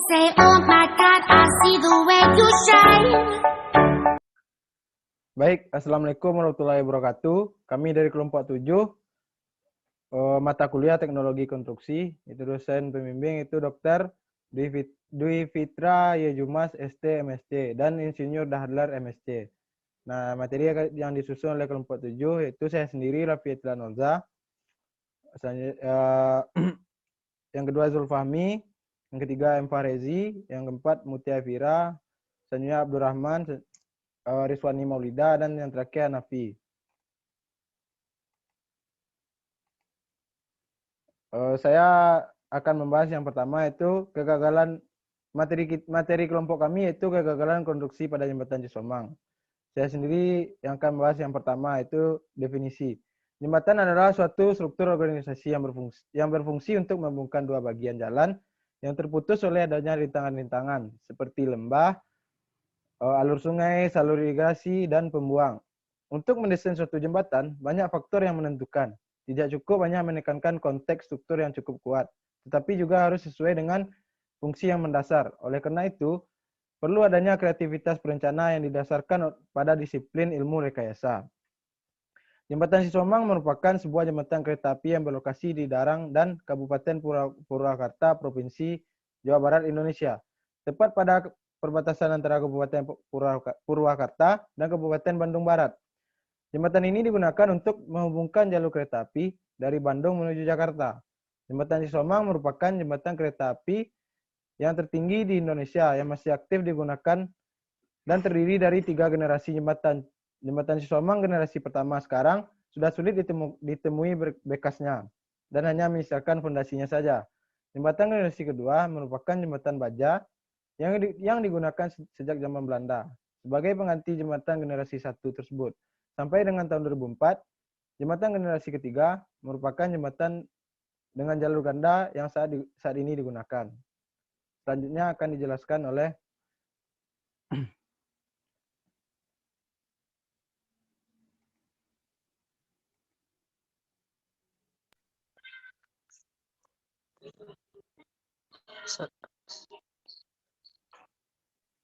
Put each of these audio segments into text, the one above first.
say, oh my God, I see the way you shine. Baik, Assalamualaikum warahmatullahi wabarakatuh. Kami dari kelompok 7, mata kuliah teknologi konstruksi. Itu dosen pembimbing itu Dr. Dwi Fitra Yejumas ST MSc dan Insinyur Dahlan MSc. Nah, materi yang disusun oleh kelompok 7 yaitu saya sendiri Raffi Etlanolza. Yang kedua Zulfahmi, yang ketiga M. Farezi, yang keempat Mutia Fira, selanjutnya Abdurrahman, Rizwani Maulida, dan yang terakhir Nafi. Saya akan membahas yang pertama itu kegagalan materi kelompok kami yaitu kegagalan konstruksi pada jembatan Cisomang. Saya sendiri yang akan membahas yang pertama itu definisi. Jembatan adalah suatu struktur organisasi yang berfungsi untuk menghubungkan dua bagian jalan yang terputus oleh adanya rintangan-rintangan seperti lembah, alur sungai, salur irigasi, dan pembuang. Untuk mendesain suatu jembatan, banyak faktor yang menentukan. Tidak cukup hanya menekankan konteks struktur yang cukup kuat, tetapi juga harus sesuai dengan fungsi yang mendasar. Oleh karena itu, perlu adanya kreativitas perencana yang didasarkan pada disiplin ilmu rekayasa. Jembatan Cisomang merupakan sebuah jembatan kereta api yang berlokasi di Darang dan Kabupaten Purwakarta, Provinsi Jawa Barat, Indonesia. Tepat pada perbatasan antara Kabupaten Purwakarta dan Kabupaten Bandung Barat. Jembatan ini digunakan untuk menghubungkan jalur kereta api dari Bandung menuju Jakarta. Jembatan Cisomang merupakan jembatan kereta api yang tertinggi di Indonesia yang masih aktif digunakan dan terdiri dari 3 generasi jembatan. Jembatan Cisomang generasi pertama sekarang sudah sulit ditemui bekasnya dan hanya menyisakan fondasinya saja. Jembatan generasi kedua merupakan jembatan baja yang digunakan sejak zaman Belanda sebagai pengganti jembatan generasi 1 tersebut. Sampai dengan tahun 2004, jembatan generasi ketiga merupakan jembatan dengan jalur ganda yang saat ini digunakan. Selanjutnya akan dijelaskan oleh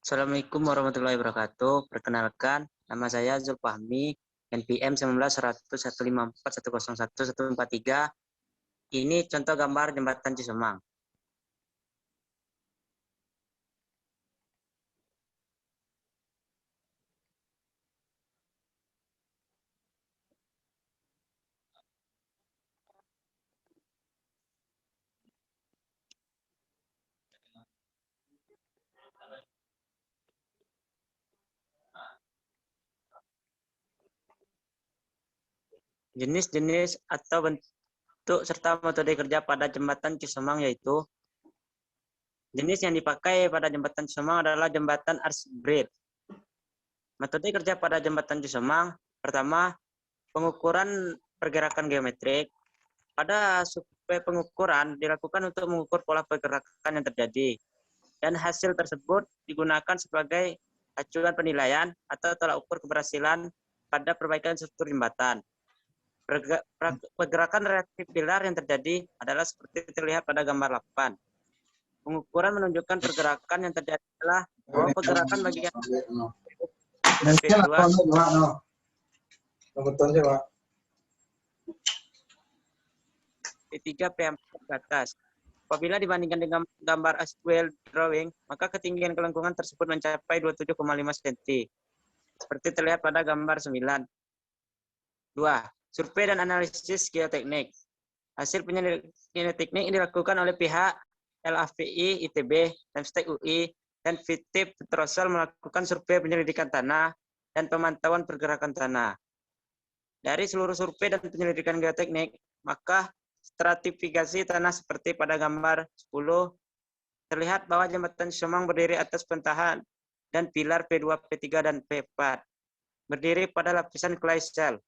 Assalamualaikum warahmatullahi wabarakatuh. Perkenalkan, nama saya Zulfahmi, NPM 19 154101143. Ini contoh gambar jembatan Cisomang. Jenis-jenis atau bentuk serta metode kerja pada jembatan Cisomang yaitu jenis yang dipakai pada jembatan Cisomang adalah jembatan arch bridge. Metode kerja pada jembatan Cisomang, pertama, pengukuran pergerakan geometrik. Pada survei pengukuran dilakukan untuk mengukur pola pergerakan yang terjadi. Dan hasil tersebut digunakan sebagai acuan penilaian atau tolak ukur keberhasilan pada perbaikan struktur jembatan. Pergerakan relatif pilar yang terjadi adalah seperti terlihat pada gambar 8. Pengukuran menunjukkan pergerakan yang terjadi adalah bahwa pergerakan bagian P2 P3 P4 ke atas. Apabila dibandingkan dengan gambar as-well drawing, maka ketinggian kelengkungan tersebut mencapai 27,5 cm. Seperti terlihat pada gambar 9. 2. Survei dan analisis geoteknik. Hasil penyelidikan teknik dilakukan oleh pihak LAVI, ITB, Temstek UI, dan FITIP Petrosol melakukan survei penyelidikan tanah dan pemantauan pergerakan tanah. Dari seluruh survei dan penyelidikan geoteknik, maka stratifikasi tanah seperti pada gambar 10, terlihat bahwa jembatan Cisomang berdiri atas pentahan dan pilar P2, P3, dan P4. Berdiri pada lapisan clay shell.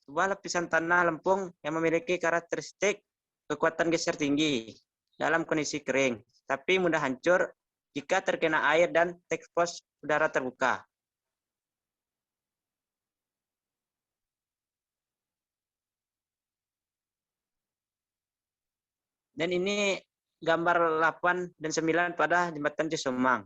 Sebuah lapisan tanah lempung yang memiliki karakteristik kekuatan geser tinggi dalam kondisi kering, tapi mudah hancur jika terkena air dan expose udara terbuka. Dan ini gambar 8 dan 9 pada jembatan Cisomang.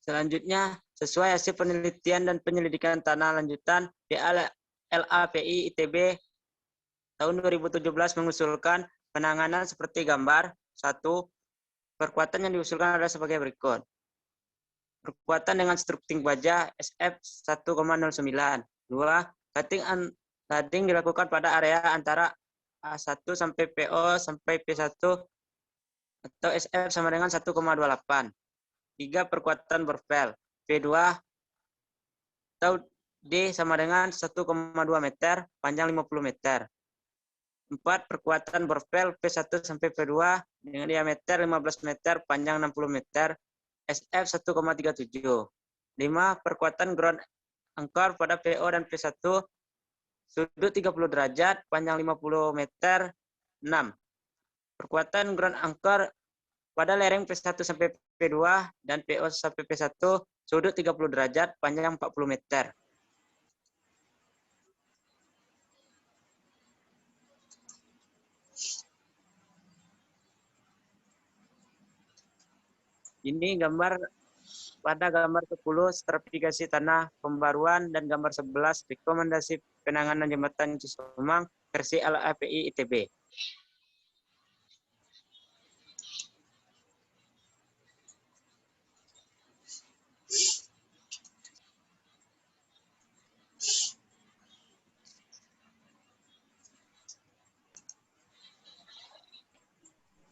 Selanjutnya, sesuai hasil penelitian dan penyelidikan tanah lanjutan, LAPI ITB tahun 2017 mengusulkan penanganan seperti gambar. 1. Perkuatan yang diusulkan adalah sebagai berikut. Perkuatan dengan strukting baja SF 1,09. 2. Cutting dilakukan pada area antara A1 sampai PO sampai P1 atau SF sama dengan 1,28. 3. Perkuatan borvel P2 atau D sama dengan 1,2 meter, panjang 50 meter. 4. Perkuatan borvel P1 sampai P2 dengan diameter 15 meter, panjang 60 meter, SF 1,37. 5. Perkuatan ground anchor pada PO dan P1, sudut 30 derajat, panjang 50 meter. 6. Perkuatan ground anchor pada lereng P1 sampai P2 dan PO sampai P1, sudut 30 derajat, panjang 40 meter. Ini gambar pada gambar 10 stratifikasi tanah pembaruan dan gambar 11 rekomendasi penanganan jembatan Cisomang versi LAPI ITB.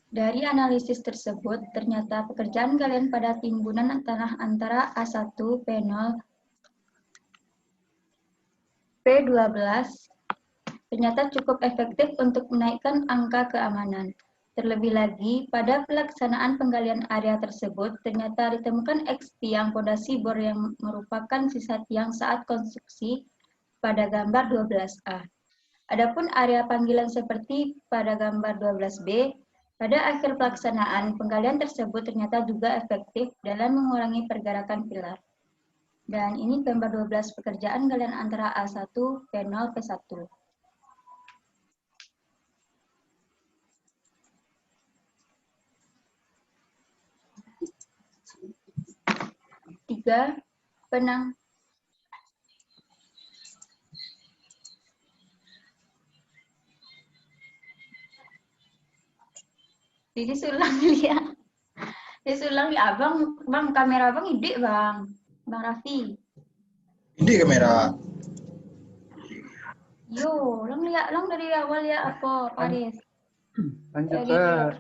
Dari analisis tersebut, ternyata pekerjaan galian pada timbunan tanah antara A1, P0, P12 ternyata cukup efektif untuk menaikkan angka keamanan. Terlebih lagi, pada pelaksanaan penggalian area tersebut, ternyata ditemukan X tiang fondasi bor yang merupakan sisa tiang saat konstruksi pada gambar 12A. Adapun area panggilan seperti pada gambar 12B, pada akhir pelaksanaan, penggalian tersebut ternyata juga efektif dalam mengurangi pergerakan pilar. Dan ini gambar 12 pekerjaan galian antara A1, P0, P1. 3. Disulang lihat. Disulang ya abang, bang kamera abang ide bang Raffi. Ide kamera. Yo, lang lihat lang dari awal ya apa Paris. Lanjut ke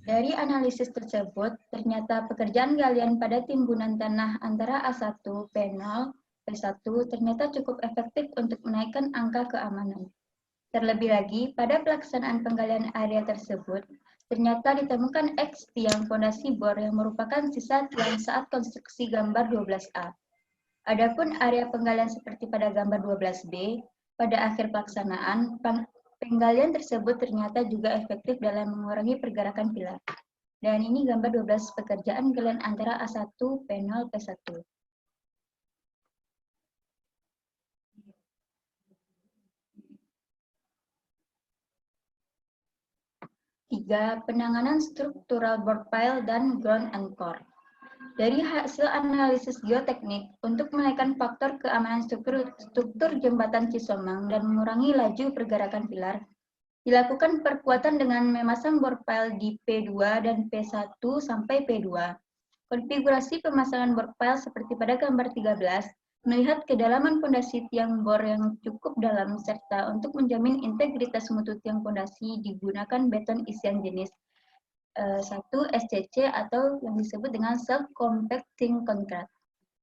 Dari analisis tersebut, ternyata pekerjaan galian pada timbunan tanah antara A1, P0, P1 ternyata cukup efektif untuk menaikkan angka keamanan. Terlebih lagi, pada pelaksanaan penggalian area tersebut, ternyata ditemukan X tiang fondasi bor yang merupakan sisa tiang saat konstruksi gambar 12A. Adapun area penggalian seperti pada gambar 12B, pada akhir pelaksanaan, penggalian tersebut ternyata juga efektif dalam mengurangi pergerakan pilar. Dan ini gambar 12 pekerjaan galian antara A1, P0, P1. 3. Penanganan struktural board pile dan ground anchor. Dari hasil analisis geoteknik, untuk menaikkan faktor keamanan struktur jembatan Cisomang dan mengurangi laju pergerakan pilar, dilakukan perkuatan dengan memasang board pile di P2 dan P1 sampai P2. Konfigurasi pemasangan board pile seperti pada gambar 13, melihat kedalaman fondasi tiang bor yang cukup dalam, serta untuk menjamin integritas mutu tiang fondasi digunakan beton isian jenis 1 SCC atau yang disebut dengan self-compacting concrete.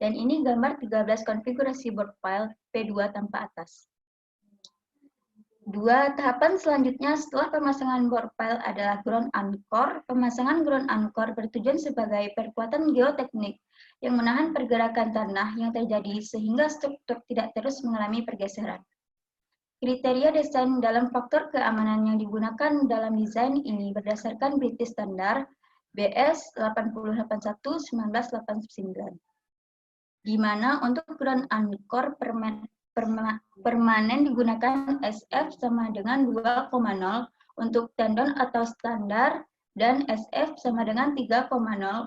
Dan ini gambar 13 konfigurasi board pile P2 tanpa atas. 2. Tahapan selanjutnya setelah pemasangan board pile adalah ground anchor. Pemasangan ground anchor bertujuan sebagai perkuatan geoteknik yang menahan pergerakan tanah yang terjadi sehingga struktur tidak terus mengalami pergeseran. Kriteria desain dalam faktor keamanan yang digunakan dalam desain ini berdasarkan British Standard BS 8081-1989, di mana untuk ground anchor permanen digunakan SF sama dengan 2,0 untuk tendon atau standar dan SF sama dengan 3,0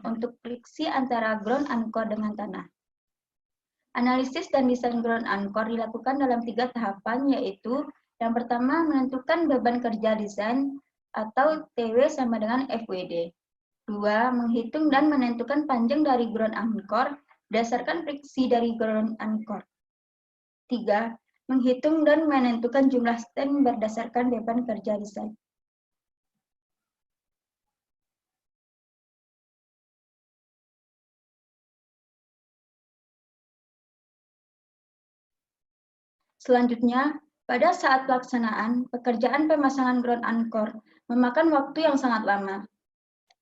untuk friksi antara ground anchor dengan tanah. Analisis dan desain ground anchor dilakukan dalam 3 tahapan, yaitu yang pertama menentukan beban kerja desain atau TW sama dengan FWD. 2. Menghitung dan menentukan panjang dari ground anchor berdasarkan friksi dari ground anchor. 3. Menghitung dan menentukan jumlah stand berdasarkan beban kerja desain. Selanjutnya, pada saat pelaksanaan, pekerjaan pemasangan ground anchor memakan waktu yang sangat lama.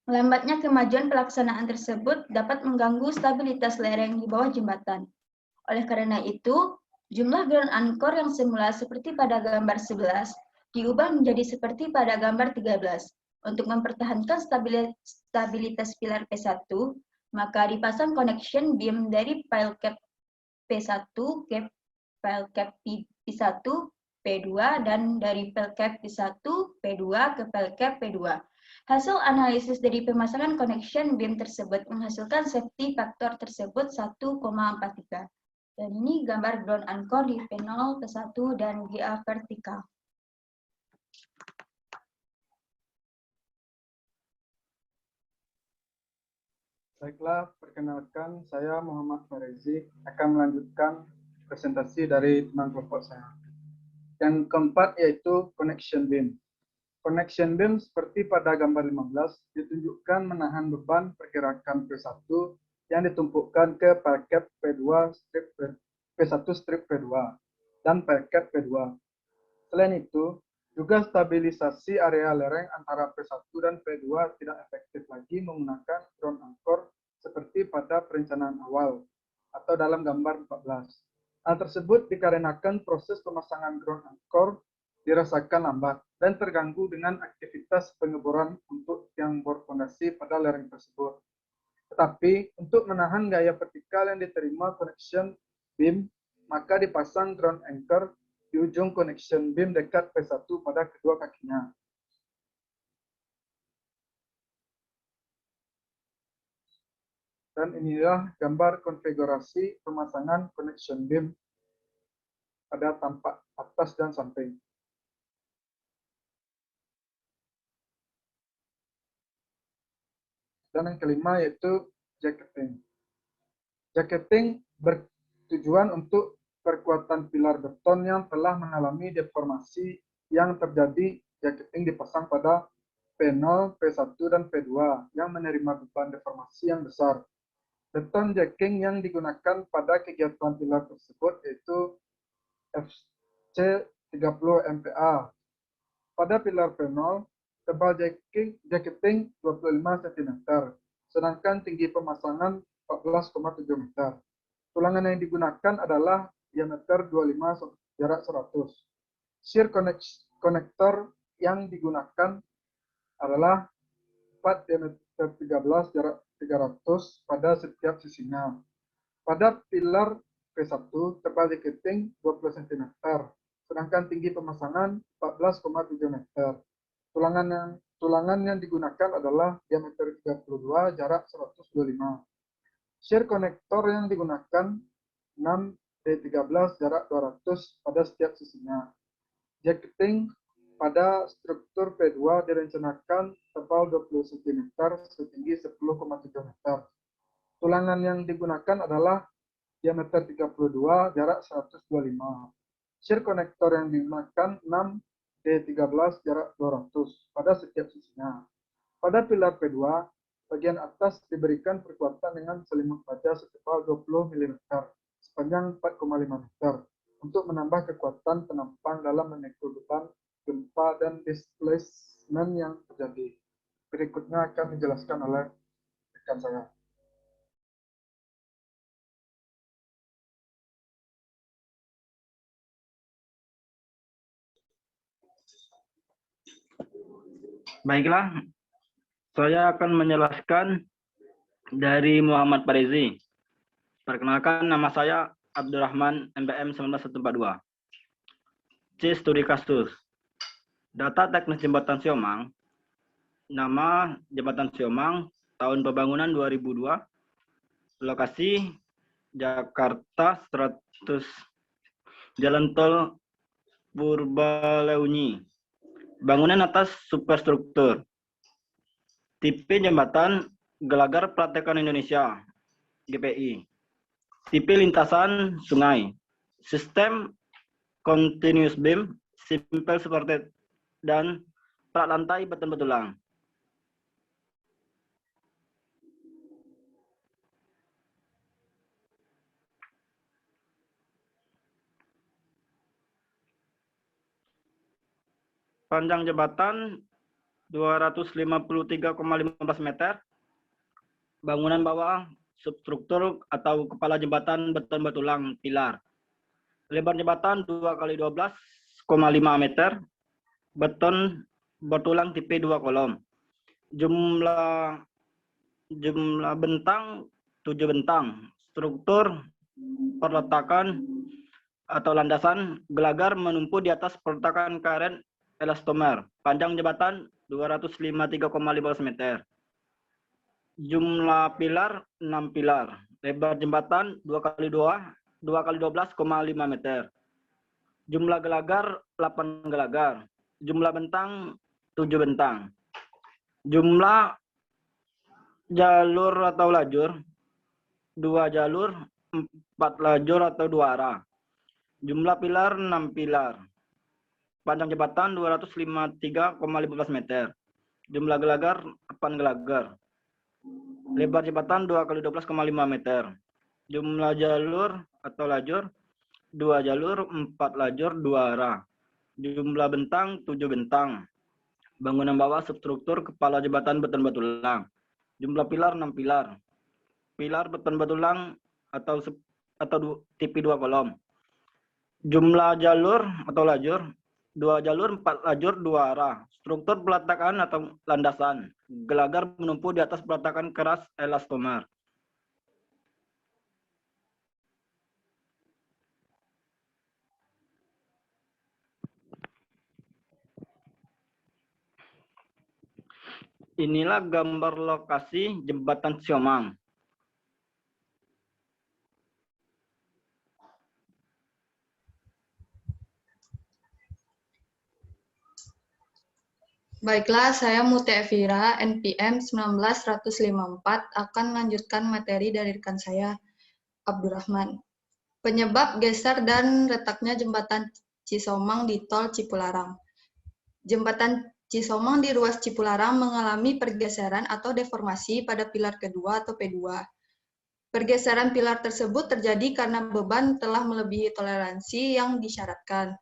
Lambatnya kemajuan pelaksanaan tersebut dapat mengganggu stabilitas lereng di bawah jembatan. Oleh karena itu, jumlah ground anchor yang semula seperti pada gambar 11 diubah menjadi seperti pada gambar 13. Untuk mempertahankan stabilitas pilar P1, maka dipasang connection beam dari pile cap P1 ke pile cap P1 P2 dan dari pile cap P1 P2 ke pile cap P2. Hasil analisis dari pemasangan connection beam tersebut menghasilkan safety factor tersebut 1,43. Dan ini gambar ground anchor di P0, P1, dan GA vertikal. Baiklah, perkenalkan saya Muhammad Farezi akan melanjutkan presentasi dari teman kelompok saya. Yang keempat yaitu connection beam. Connection beam seperti pada gambar 15 ditunjukkan menahan beban pergerakan P1 yang ditumpukkan ke parket P2 strip P1 strip P2 dan parket P2. Selain itu, juga stabilisasi area lereng antara P1 dan P2 tidak efektif lagi menggunakan ground anchor seperti pada perencanaan awal atau dalam gambar 14. Hal tersebut dikarenakan proses pemasangan ground anchor dirasakan lambat dan terganggu dengan aktivitas pengeboran untuk tiang bor fondasi pada lereng tersebut. Tetapi untuk menahan gaya vertikal yang diterima connection beam, maka dipasang ground anchor di ujung connection beam dekat P1 pada kedua kakinya. Dan inilah gambar konfigurasi pemasangan connection beam pada tampak atas dan samping. Dan yang kelima yaitu jacketing. Jacketing bertujuan untuk perkuatan pilar beton yang telah mengalami deformasi yang terjadi. Jacketing dipasang pada P0, P1, dan P2 yang menerima beban deformasi yang besar. Beton jacking yang digunakan pada kegiatan pilar tersebut yaitu FC 30 MPa. Pada pilar P0, tebal jacketing 25 cm, sedangkan tinggi pemasangan 14,7 meter. Tulangan yang digunakan adalah diameter 25 jarak 100. Shear connector yang digunakan adalah 4 diameter 13 jarak 300 pada setiap sisinya. Pada pilar P1, tebal jacketing 20 cm, sedangkan tinggi pemasangan 14,7 meter. Tulangan yang digunakan adalah diameter 32, jarak 125. Shear connector yang digunakan 6D13, jarak 200 pada setiap sisinya. Jacketing pada struktur P2 direncanakan tebal 20 cm, setinggi 10,3 meter. Tulangan yang digunakan adalah diameter 32, jarak 125. Shear connector yang digunakan 6D13, jarak 200 pada setiap sisinya. Pada pilar P2, bagian atas diberikan perkuatan dengan selimut baja setebal 20 mm, sepanjang 4,5 meter, untuk menambah kekuatan penampang dalam memikul beban gempa dan displacement yang terjadi. Berikutnya akan dijelaskan oleh rekan saya. Baiklah, saya akan menjelaskan dari Muhammad Parezi. Perkenalkan, nama saya Abdurrahman, MBM 19142. C. Studi kasus. Data teknis jembatan Siomang. Nama jembatan Siomang, tahun pembangunan 2002. Lokasi Jakarta 100. Jalan tol Purbalunyi. Bangunan atas superstruktur. Tipe jembatan Gelagar Praktekan Indonesia, GPI. Tipe lintasan sungai. Sistem continuous beam, simple supported, dan plat lantai beton-betulang. Panjang jembatan 253,15 meter. Bangunan bawah substruktur atau kepala jembatan beton-betulang pilar. Lebar jembatan 2x12,5 meter. Beton betulang tipe 2 kolom. Jumlah bentang 7 bentang. Struktur perletakan atau landasan gelagar menumpu di atas peletakan karet elastomer. Panjang jembatan 253,15 meter. Jumlah pilar 6 pilar. Lebar jembatan 2x12,5 meter. Jumlah gelagar 8 gelagar. Jumlah bentang 7 bentang. Jumlah jalur atau lajur 2 jalur, 4 lajur atau 2 arah. Jumlah pilar 6 pilar. Panjang jembatan 253,15 meter. Jumlah gelagar 8 gelagar. Lebar jembatan 2x12,5 meter. Jumlah jalur atau lajur 2 jalur, 4 lajur, 2 arah. Jumlah bentang 7 bentang. Bangunan bawah substruktur kepala jembatan beton-betulang. Jumlah pilar 6 pilar. Pilar beton-betulang atau tipe 2 kolom. Jumlah jalur atau lajur 2 jalur, 4 lajur, 2 arah. Struktur peletakan atau landasan. Gelagar menumpu di atas peletakan keras elastomer. Inilah gambar lokasi jembatan Siomang. Baiklah, saya Mutia Evira, NPM 19154, akan melanjutkan materi dari rekan saya, Abdurrahman. Penyebab geser dan retaknya jembatan Cisomang di Tol Cipularang. Jembatan Cisomang di ruas Cipularang mengalami pergeseran atau deformasi pada pilar kedua atau P2. Pergeseran pilar tersebut terjadi karena beban telah melebihi toleransi yang disyaratkan.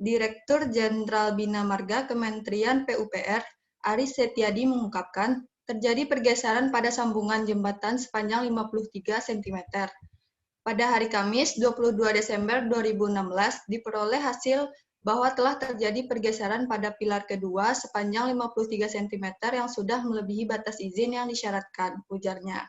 Direktur Jenderal Bina Marga Kementerian PUPR, Aris Setiadi mengungkapkan, terjadi pergeseran pada sambungan jembatan sepanjang 53 cm. Pada hari Kamis, 22 Desember 2016, diperoleh hasil bahwa telah terjadi pergeseran pada pilar kedua sepanjang 53 cm yang sudah melebihi batas izin yang disyaratkan, ujarnya.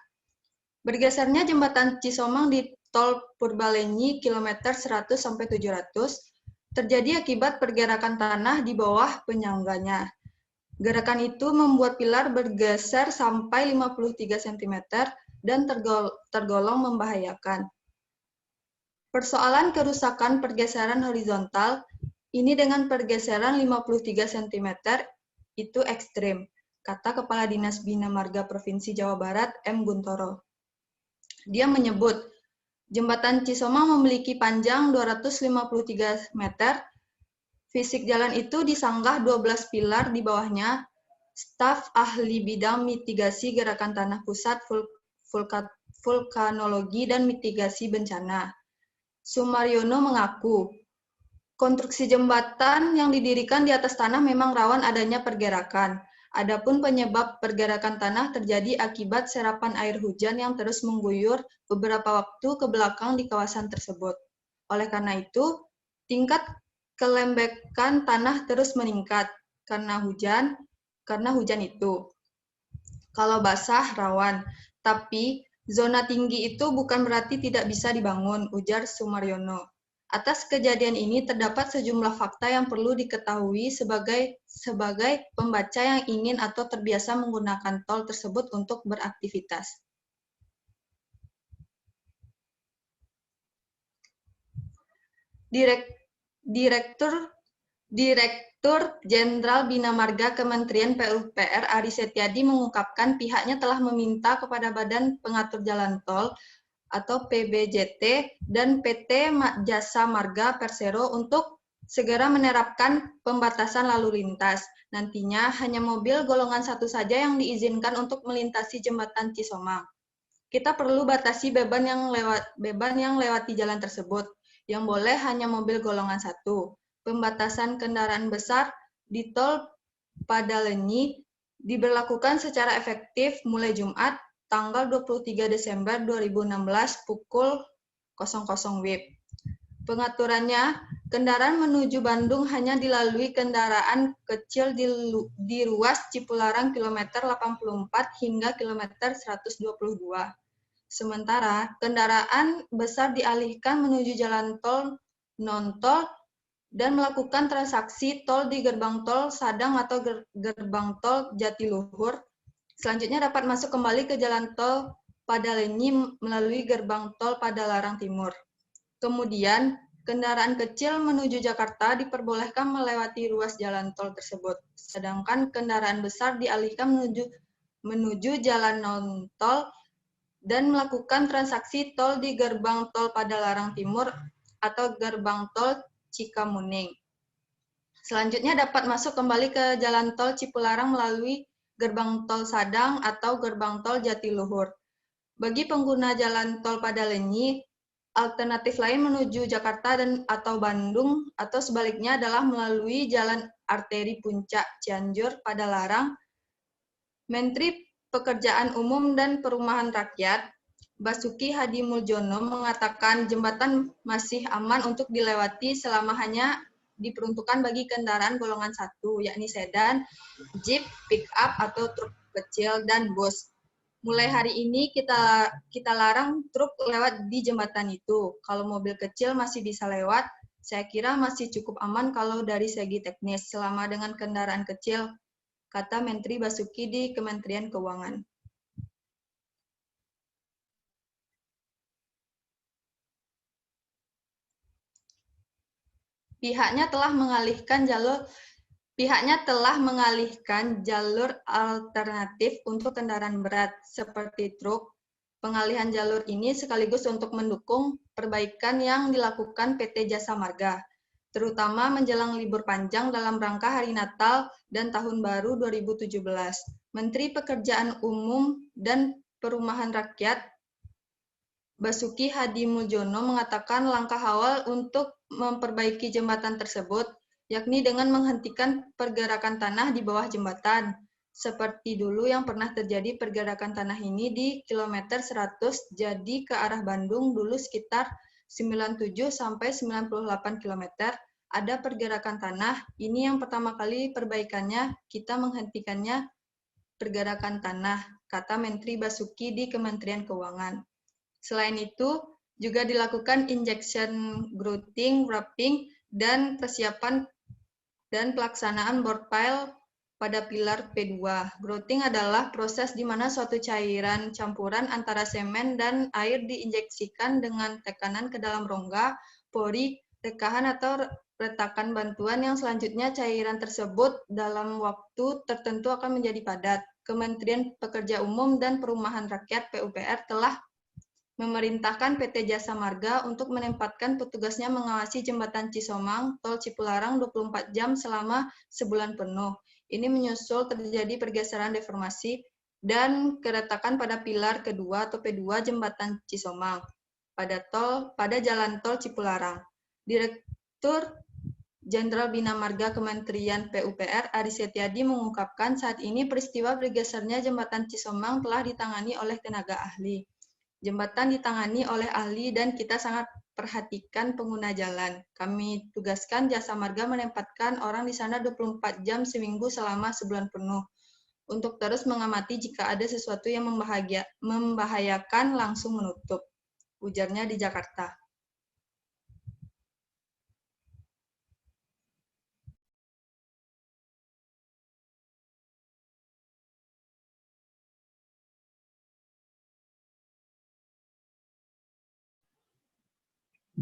Bergesernya jembatan Cisomang di Tol Purbalunyi kilometer 100-700 terjadi akibat pergerakan tanah di bawah penyangganya. Gerakan itu membuat pilar bergeser sampai 53 cm dan tergolong membahayakan. Persoalan kerusakan pergeseran horizontal ini dengan pergeseran 53 cm itu ekstrim, kata Kepala Dinas Bina Marga Provinsi Jawa Barat, M. Guntoro. Dia menyebut, jembatan Cisomang memiliki panjang 253 meter, fisik jalan itu disanggah 12 pilar di bawahnya, staf ahli bidang mitigasi gerakan tanah pusat vulkanologi dan mitigasi bencana. Sumaryono mengaku, konstruksi jembatan yang didirikan di atas tanah memang rawan adanya pergerakan. Adapun penyebab pergerakan tanah terjadi akibat serapan air hujan yang terus mengguyur beberapa waktu ke belakang di kawasan tersebut. Oleh karena itu, tingkat kelembekan tanah terus meningkat karena hujan, karena hujan itu. Kalau basah, rawan. Tapi zona tinggi itu bukan berarti tidak bisa dibangun, ujar Sumaryono. Atas kejadian ini terdapat sejumlah fakta yang perlu diketahui sebagai pembaca yang ingin atau terbiasa menggunakan tol tersebut untuk beraktivitas. Direktur Jenderal Bina Marga Kementerian PUPR Ari Setiadi mengungkapkan pihaknya telah meminta kepada Badan Pengatur Jalan Tol atau PBJT dan PT Jasa Marga Persero untuk segera menerapkan pembatasan lalu lintas. Nantinya hanya mobil golongan 1 saja yang diizinkan untuk melintasi jembatan Cisomang. Kita perlu batasi beban yang lewati jalan tersebut. Yang boleh hanya mobil golongan 1. Pembatasan kendaraan besar di tol Padalenyi diberlakukan secara efektif mulai Jumat, tanggal 23 Desember 2016 pukul 00 WIB. Pengaturannya, kendaraan menuju Bandung hanya dilalui kendaraan kecil di ruas Cipularang kilometer 84 hingga kilometer 122. Sementara, kendaraan besar dialihkan menuju jalan tol non-tol dan melakukan transaksi tol di gerbang tol Sadang atau gerbang tol Jatiluhur. Selanjutnya dapat masuk kembali ke jalan tol Padalenyi melalui gerbang tol Padalarang Timur. Kemudian, kendaraan kecil menuju Jakarta diperbolehkan melewati ruas jalan tol tersebut. Sedangkan kendaraan besar dialihkan menuju jalan non-tol dan melakukan transaksi tol di gerbang tol Padalarang Timur atau gerbang tol Cikamuning. Selanjutnya dapat masuk kembali ke jalan tol Cipularang melalui gerbang tol Sadang atau gerbang tol Jatiluhur. Bagi pengguna jalan tol Padalenyi, alternatif lain menuju Jakarta atau Bandung atau sebaliknya adalah melalui jalan arteri Puncak Cianjur Padalarang. Menteri Pekerjaan Umum dan Perumahan Rakyat, Basuki Hadimuljono mengatakan jembatan masih aman untuk dilewati selama hanya diperuntukkan bagi kendaraan golongan 1, yakni sedan, jeep, pick-up atau truk kecil, dan bus. Mulai hari ini kita larang truk lewat di jembatan itu. Kalau mobil kecil masih bisa lewat, saya kira masih cukup aman kalau dari segi teknis selama dengan kendaraan kecil, kata Menteri Basuki di Kementerian Keuangan. Pihaknya telah mengalihkan jalur alternatif untuk kendaraan berat seperti truk. Pengalihan jalur ini sekaligus untuk mendukung perbaikan yang dilakukan PT Jasa Marga, terutama menjelang libur panjang dalam rangka Hari Natal dan Tahun Baru 2017. Menteri Pekerjaan Umum dan Perumahan Rakyat Basuki Hadimuljono mengatakan langkah awal untuk memperbaiki jembatan tersebut, yakni dengan menghentikan pergerakan tanah di bawah jembatan. Seperti dulu yang pernah terjadi pergerakan tanah ini di kilometer 100, jadi ke arah Bandung dulu sekitar 97 sampai 98 km. Ada pergerakan tanah, ini yang pertama kali perbaikannya, kita menghentikannya pergerakan tanah, kata Menteri Basuki di Kementerian Keuangan. Selain itu, juga dilakukan injection grouting, wrapping, dan persiapan dan pelaksanaan board pile pada pilar P2. Grouting adalah proses di mana suatu cairan campuran antara semen dan air diinjeksikan dengan tekanan ke dalam rongga, pori, rekahan atau retakan bantuan yang selanjutnya cairan tersebut dalam waktu tertentu akan menjadi padat. Kementerian Pekerjaan Umum dan Perumahan Rakyat PUPR telah memerintahkan PT Jasa Marga untuk menempatkan petugasnya mengawasi jembatan Cisomang, tol Cipularang 24 jam selama sebulan penuh. Ini menyusul terjadi pergeseran deformasi dan keretakan pada pilar kedua atau P2 jembatan Cisomang pada jalan tol Cipularang. Direktur Jenderal Bina Marga Kementerian PUPR Ari Setiadi mengungkapkan saat ini peristiwa bergesernya jembatan Cisomang telah ditangani oleh tenaga ahli. Jembatan ditangani oleh ahli dan kita sangat memperhatikan pengguna jalan. Kami tugaskan Jasa Marga menempatkan orang di sana 24 jam seminggu selama sebulan penuh untuk terus mengamati jika ada sesuatu yang membahayakan langsung menutup, ujarnya di Jakarta.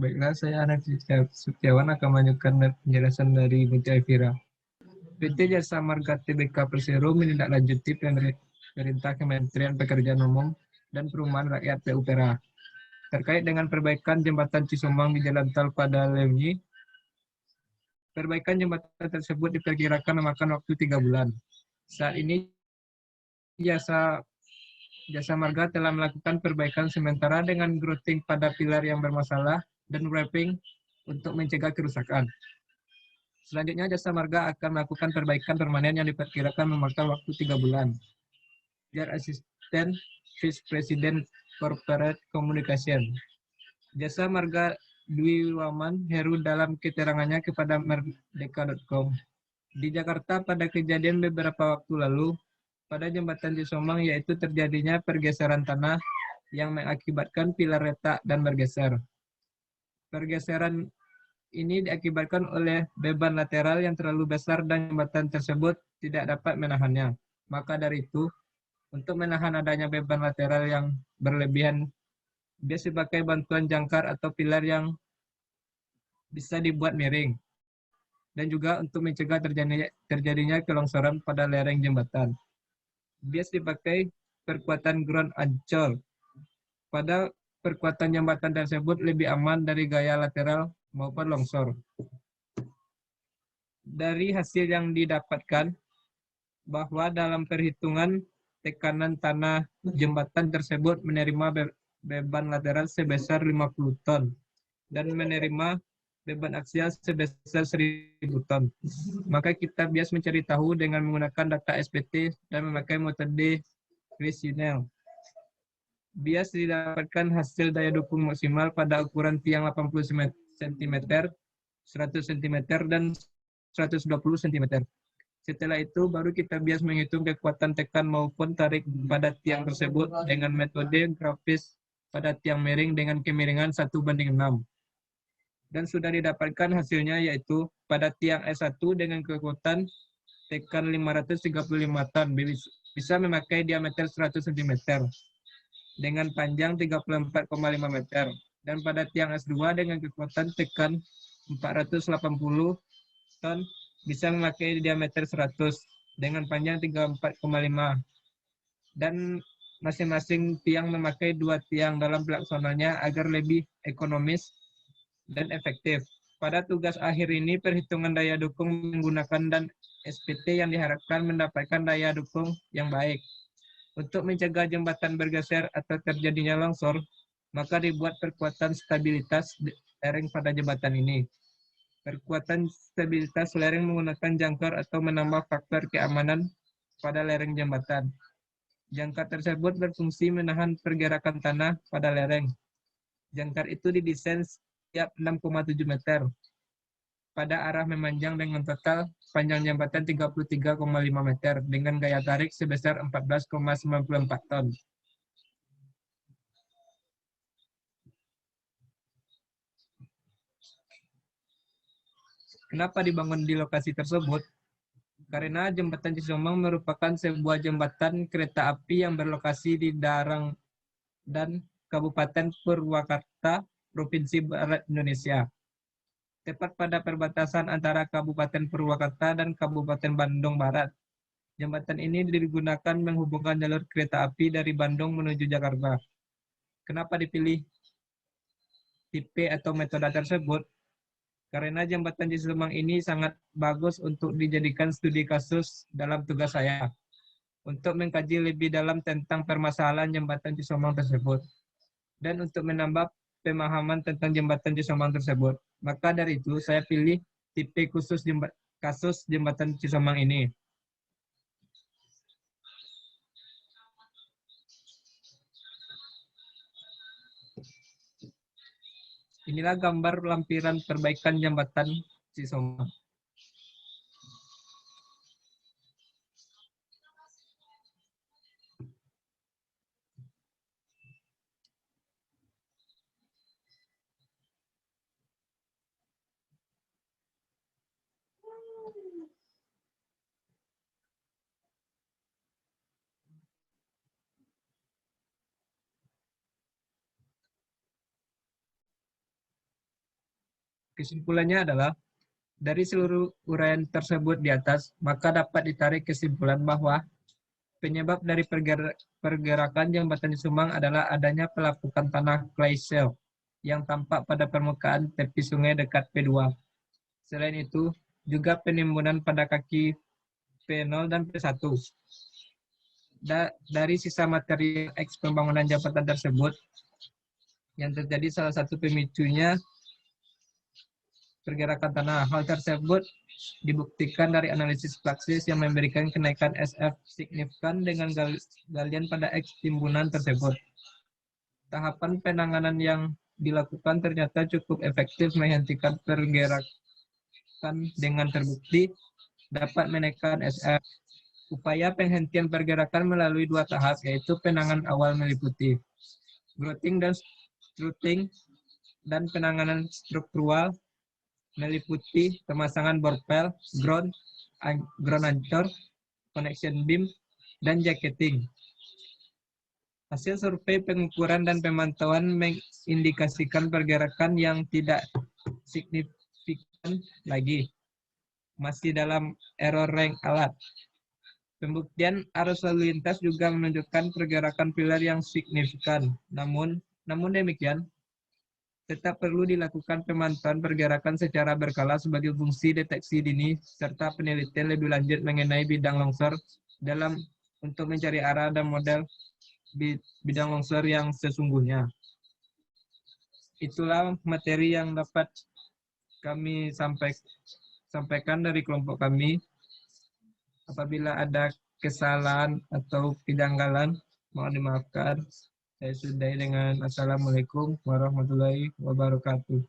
Baiklah, saya Anak Setiawan akan melanjutkan penjelasan dari Bunti Elvira. PT Jasa Marga Tbk Persero menindaklanjuti perintah Kementerian Pekerjaan Umum dan Perumahan Rakyat PUPera terkait dengan perbaikan jembatan Cisomang di Jalan Tol pada Leunyi. Perbaikan jembatan tersebut diperkirakan memakan waktu 3 bulan. Saat ini Jasa Marga telah melakukan perbaikan sementara dengan grouting pada pilar yang bermasalah dan wrapping untuk mencegah kerusakan. Selanjutnya, Jasa Marga akan melakukan perbaikan permanen yang diperkirakan memakan waktu 3 bulan. Jar Asisten Vice President Corporate Communication. Jasa Marga Dwi Waman Heru dalam keterangannya kepada merdeka.com. Di Jakarta pada kejadian beberapa waktu lalu, pada jembatan Cisomang yaitu terjadinya pergeseran tanah yang mengakibatkan pilar retak dan bergeser. Pergeseran ini diakibatkan oleh beban lateral yang terlalu besar dan jembatan tersebut tidak dapat menahannya. Maka dari itu, untuk menahan adanya beban lateral yang berlebihan, biasa pakai bantuan jangkar atau pilar yang bisa dibuat miring. Dan juga untuk mencegah terjadinya kelongsoran pada lereng jembatan. Bias dipakai perkuatan ground ancol. Pada perkuatan jembatan tersebut lebih aman dari gaya lateral maupun longsor. Dari hasil yang didapatkan, bahwa dalam perhitungan tekanan tanah jembatan tersebut menerima beban lateral sebesar 50 ton dan menerima beban aksial sebesar 1000 ton. Maka kita bias mencari tahu dengan menggunakan data SPT dan memakai metode Resinel. Bias didapatkan hasil daya dukung maksimal pada ukuran tiang 80 cm, 100 cm, dan 120 cm. Setelah itu, baru kita bias menghitung kekuatan tekan maupun tarik pada tiang tersebut dengan metode grafis pada tiang miring dengan kemiringan 1:6. Dan sudah didapatkan hasilnya yaitu pada tiang S1 dengan kekuatan tekan 535 ton bisa memakai diameter 100 cm dengan panjang 34,5 meter. Dan pada tiang S2 dengan kekuatan tekan 480 ton bisa memakai diameter 100 dengan panjang 34,5. Dan masing-masing tiang memakai 2 tiang dalam pelaksananya agar lebih ekonomis dan efektif. Pada tugas akhir ini, perhitungan daya dukung menggunakan dan SPT yang diharapkan mendapatkan daya dukung yang baik. Untuk mencegah jembatan bergeser atau terjadinya longsor, maka dibuat perkuatan stabilitas lereng pada jembatan ini. Perkuatan stabilitas lereng menggunakan jangkar atau menambah faktor keamanan pada lereng jembatan. Jangkar tersebut berfungsi menahan pergerakan tanah pada lereng. Jangkar itu didesain setiap 6,7 meter pada arah memanjang dengan total panjang jembatan 33,5 meter dengan gaya tarik sebesar 14,94 ton. Kenapa dibangun di lokasi tersebut? Karena jembatan Cisomang merupakan sebuah jembatan kereta api yang berlokasi di Darang dan Kabupaten Purwakarta, Provinsi Barat Indonesia. Tepat pada perbatasan antara Kabupaten Purwakarta dan Kabupaten Bandung Barat. Jembatan ini digunakan menghubungkan jalur kereta api dari Bandung menuju Jakarta. Kenapa dipilih tipe atau metode tersebut? Karena jembatan Cisomang ini sangat bagus untuk dijadikan studi kasus dalam tugas saya. Untuk mengkaji lebih dalam tentang permasalahan jembatan Cisomang tersebut. Dan untuk menambah pemahaman tentang jembatan Cisomang tersebut. Maka dari itu saya pilih tipe khusus kasus jembatan Cisomang ini. Inilah gambar lampiran perbaikan jembatan Cisomang. Kesimpulannya adalah, dari seluruh uraian tersebut di atas, maka dapat ditarik kesimpulan bahwa penyebab dari pergerakan jembatan Cisomang adalah adanya pelapukan tanah clay shell yang tampak pada permukaan tepi sungai dekat P2. Selain itu, juga penimbunan pada kaki P0 dan P1. Dari sisa materi eks pembangunan jembatan tersebut, yang terjadi salah satu pemicunya pergerakan tanah. Hal tersebut dibuktikan dari analisis praksis yang memberikan kenaikan SF signifikan dengan galian pada eks timbunan tersebut. Tahapan penanganan yang dilakukan ternyata cukup efektif menghentikan pergerakan dengan terbukti dapat menekan SF. Upaya penghentian pergerakan melalui 2 tahap, yaitu penanganan awal meliputi grouting dan strutting, dan penanganan struktural meliputi pemasangan borpel, ground anchor, connection beam, dan jacketing. Hasil survei pengukuran dan pemantauan mengindikasikan pergerakan yang tidak signifikan lagi, masih dalam error rank alat. Pembuktian arus lalu lintas juga menunjukkan pergerakan pilar yang signifikan. Namun demikian, tetap perlu dilakukan pemantauan pergerakan secara berkala sebagai fungsi deteksi dini serta penelitian lebih lanjut mengenai bidang longsor untuk mencari arah dan model bidang longsor yang sesungguhnya. Itulah materi yang dapat kami sampaikan dari kelompok kami. Apabila ada kesalahan atau kejanggalan, mohon dimaafkan. Saya sudahi dengan Assalamualaikum warahmatullahi wabarakatuh.